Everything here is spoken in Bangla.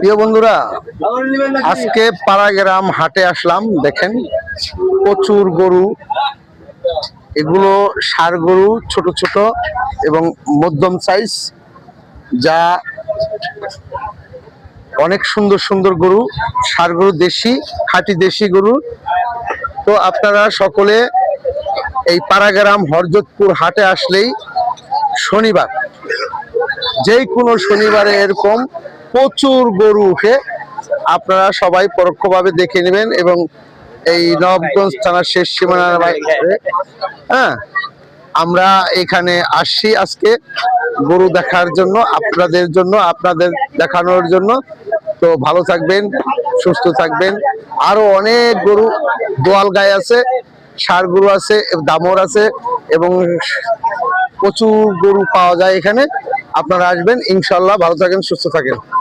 প্রিয় বন্ধুরা, আজকে পাড়াগ্রাম হাটে আসলাম। দেখেন প্রচুর গরু, এগুলো ষাঁড় গরু, ছোট ছোট এবং মধ্যম সাইজ, যা অনেক সুন্দর সুন্দর গরু। ষাঁড় গরু, দেশি খাঁটি দেশি গরু। তো আপনারা সকলে এই পাড়াগ্রাম হরজতপুর হাটে আসলেই শনিবার, যে কোনো শনিবারে এরকম প্রচুর গরু উঠে। আপনারা সবাই পরোক্ষভাবে দেখে নেবেন এবং এই নবাবগঞ্জ থানার শেষ সীমানার বাইরে, হ্যাঁ, আমরা এখানে আসছি আজকে গরু দেখার জন্য, আপনাদের জন্য, আপনাদের দেখানোর জন্য। তো ভালো থাকবেন, সুস্থ থাকবেন। আরো অনেক গরু দোয়াল গায়ে আছে, ষাঁড় গরু আছে, দামর আছে এবং প্রচুর গরু পাওয়া যায় এখানে। আপনারা আসবেন ইনশাল্লাহ। ভালো থাকেন, সুস্থ থাকেন।